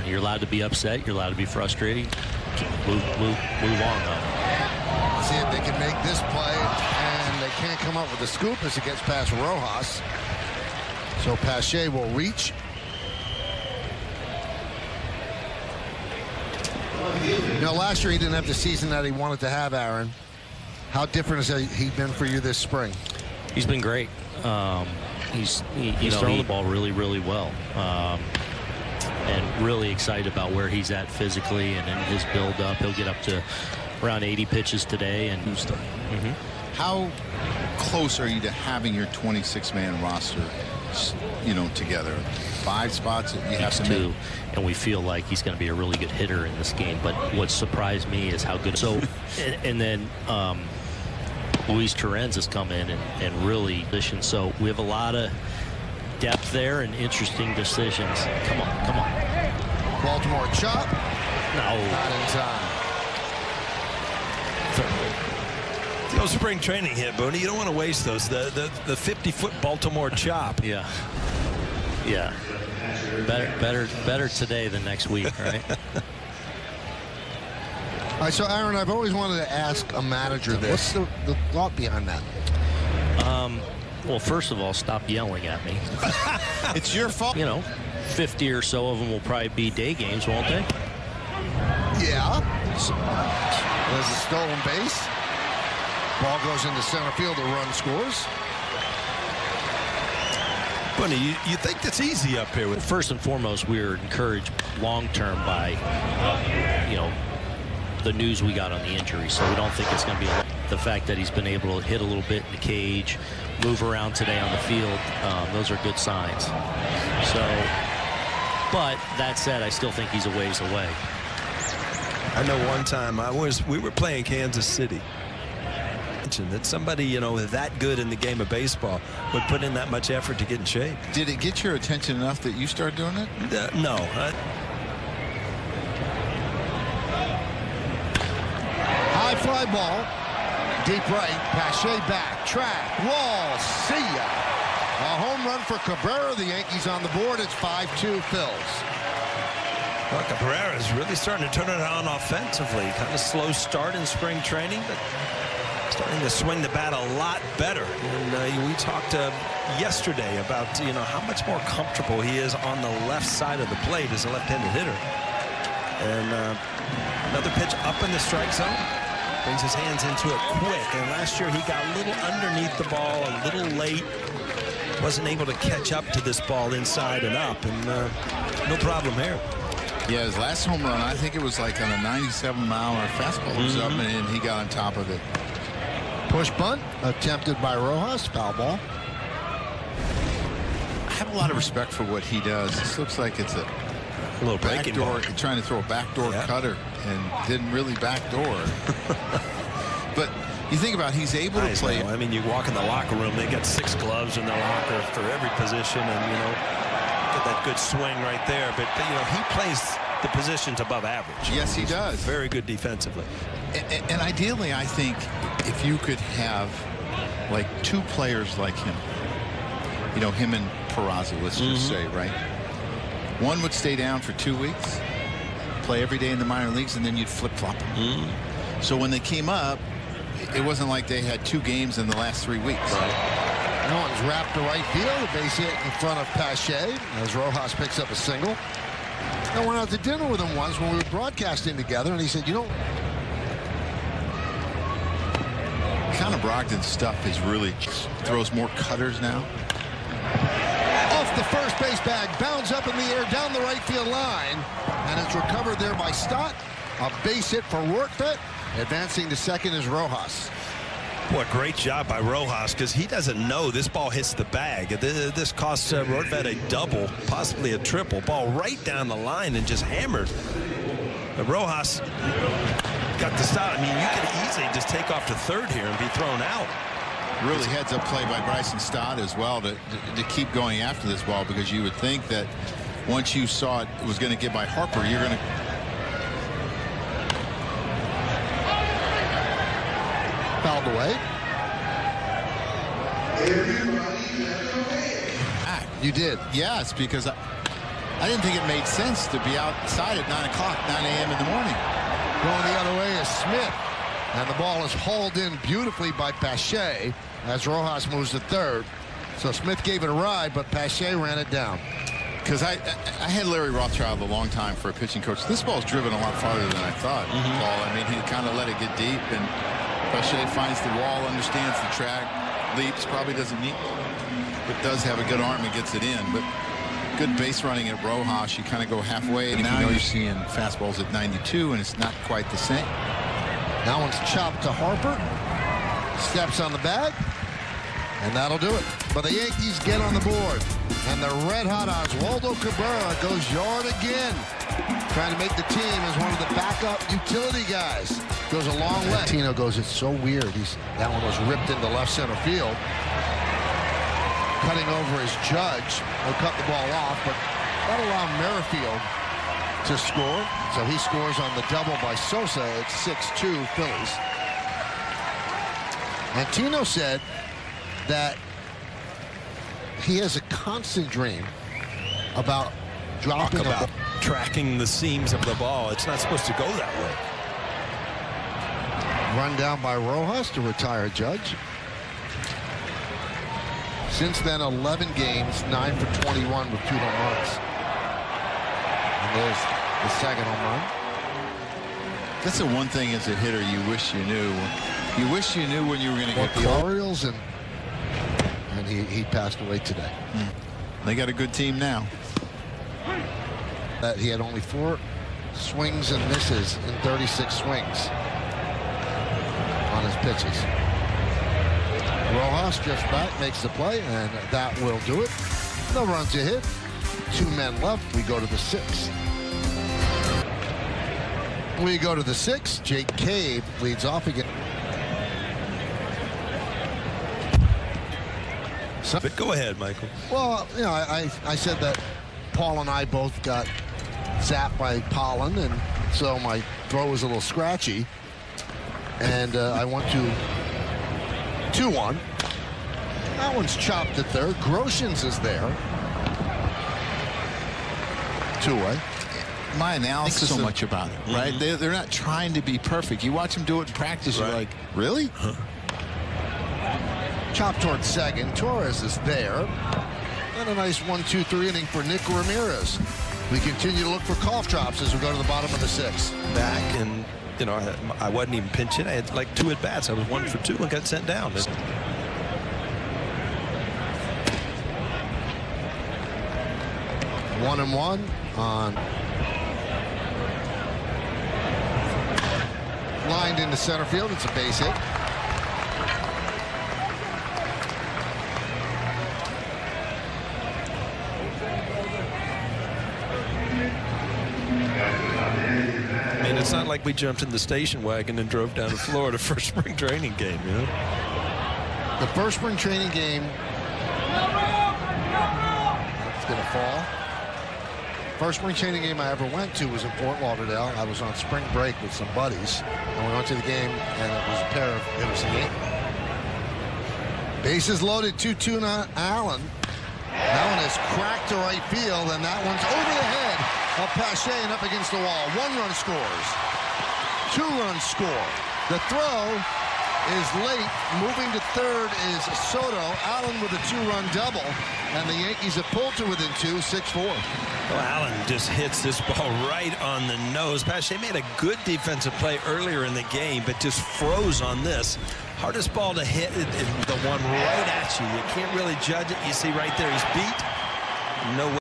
You're allowed to be upset. You're allowed to be frustrated. Move on, though. See if they can make this play, and they can't come up with a scoop as it gets past Rojas. So Pache will reach. Last year he didn't have the season that he wanted to have, Aaron. How different has he been for you this spring? He's been great. He's throwing the ball really, really well. And really excited about where he's at physically and in his build-up. He'll get up to around 80 pitches today. And How close are you to having your 26-man roster, together? 5 spots that you have to make. And we feel like he's going to be a really good hitter in this game. But what surprised me is how good. So, and then Luis Torrens has come in and really position. So we have a lot of depth there and interesting decisions. Come on. Baltimore chop. No. Not in time. No spring training hit, Booney. You don't want to waste those. The 50-foot Baltimore chop. Yeah. Better today than next week, right? All right, so Aaron, I've always wanted to ask a manager this. What's the thought behind that? Well, first of all, stop yelling at me. It's your fault. 50 or so of them will probably be day games, won't they? Yeah. There's a stolen base. Ball goes into center field. A run scores. Bunny, you think that's easy up here? First and foremost, we're encouraged long-term by, the news we got on the injury. So we don't think it's going to be the fact that he's been able to hit a little bit in the cage, move around today on the field. Those are good signs. So, but that said, I still think he's a ways away. I know one time we were playing Kansas City. That somebody that good in the game of baseball would put in that much effort to get in shape. Did it get your attention enough that you started doing it? No. High fly ball, deep right. Pache back, track, wall, see ya. A home run for Cabrera. The Yankees on the board. It's 5-2 Phillies. Well, Cabrera is really starting to turn it on offensively. Kind of slow start in spring training, but starting to swing the bat a lot better. And we talked yesterday about how much more comfortable he is on the left side of the plate as a left-handed hitter. And another pitch up in the strike zone. Brings his hands into it quick. And last year he got a little underneath the ball, a little late. Wasn't able to catch up to this ball inside and up. And no problem here. Yeah, his last home run, I think it was like on a 97-mile-an-hour fastball. It was up and he got on top of it. Push bunt attempted by Rojas. Foul ball. I have a lot of respect for what he does. This looks like it's a little breaking backdoor, ball. trying to throw a backdoor cutter and didn't really backdoor. But you think about he's able to play. I mean, you walk in the locker room, they got 6 gloves in their locker for every position, and get that good swing right there. But he plays the positions above average. Yes, he does. Very good defensively. And ideally, I think if you could have like 2 players like him, him and Peraza, let's just say, right? One would stay down for 2 weeks, play every day in the minor leagues, and then you'd flip-flop them. So when they came up, it wasn't like they had 2 games in the last 3 weeks. Right. No one's wrapped to right field. A base hit in front of Pache as Rojas picks up a single. I went out to dinner with him once when we were broadcasting together, and he said, Connor Brogdon's stuff is really throws more cutters now. Off the first base bag, bounds up in the air down the right field line, and it's recovered there by Stott. A base hit for Rortvedt. Advancing to second is Rojas. Boy, great job by Rojas, because he doesn't know this ball hits the bag. This costs Rortvedt a double, possibly a triple. Ball right down the line and just hammered. But Rojas got the stop. I mean, you could easily just take off to third here and be thrown out. Really heads-up play by Bryson Stott as well to keep going after this ball, because you would think that once you saw it was going to get by Harper, you're going to. Fouled away. You did. Yes, because I didn't think it made sense to be outside at 9 o'clock, 9 a.m. in the morning. Going the other way is Smith. And the ball is hauled in beautifully by Pache as Rojas moves to third. So Smith gave it a ride, but Pache ran it down. Because I had Larry Rothschild a long time for a pitching coach. This ball's driven a lot farther than I thought. Paul, I mean, he kind of let it get deep, and Pache finds the wall, understands the track, leaps, probably doesn't need, but does have a good arm and gets it in. But good base running at Rojas. You kind of go halfway, and now you're seeing fastballs at 92, and it's not quite the same. That one's chopped to Harper. Steps on the bag. And that'll do it. But the Yankees get on the board. And the red-hot Oswaldo Cabrera goes yard again. Trying to make the team as one of the backup utility guys. Goes a long way. Tino goes, it's so weird. That one was ripped into left center field. Cutting over his Judge. He'll cut the ball off, but that'll allow Merrifield to score. So he scores on the double by Sosa. It's 6-2 Phillies. And Tino said that he has a constant dream about dropping about tracking the seams of the ball. It's not supposed to go that way. Run down by Rojas to retire Judge. Since then, 11 games, 9 for 21 with 2 home runs. And there's the second home run. That's the one thing as a hitter you wish you knew. You wish you knew when you were going to get the Orioles, and he passed away today. They got a good team now. He had only 4 swings and misses in 36 swings on his pitches. Rojas just back, makes the play, and that will do it. No runs to hit. 2 men left. We go to the 6th. We go to the 6th. Jake Cave leads off again. But go ahead, Michael. Well, you know, I said that Paul and I both got zapped by pollen, and so my throat was a little scratchy. And I went to 2-1. That one's chopped to third. Groshans is there. 2-away. My analysis so much about it, right? They're not trying to be perfect. You watch them do it in practice, you're like, really? Chop towards second. Torres is there. And a nice 1-2-3 inning for Nick Ramirez. We continue to look for cough drops as we go to the bottom of the 6th. Back, and you know, I wasn't even pinching. I had like 2 at bats. I was 1 for 2 and got sent down. 1-1 on. Lined into center field. It's a base hit. I mean, it's not like we jumped in the station wagon and drove down to Florida for a spring training game, you know? The first spring training game. It's going to fall. First spring training game I ever went to was in Fort Lauderdale. I was on spring break with some buddies, and we went to the game, and it was a game. Bases loaded, 2-2 on Allen. That one is cracked to right field, and that one's over the head of Pache and up against the wall. 1 run scores. 2 runs score. The throw is late. Moving to third is Soto. Allen with a 2-run double, and the Yankees have pulled to within 2, 6-4. Well, Allen just hits this ball right on the nose. Pache made a good defensive play earlier in the game, but just froze on this. Hardest ball to hit, the one right at you. You can't really judge it. You see right there, he's beat. No way.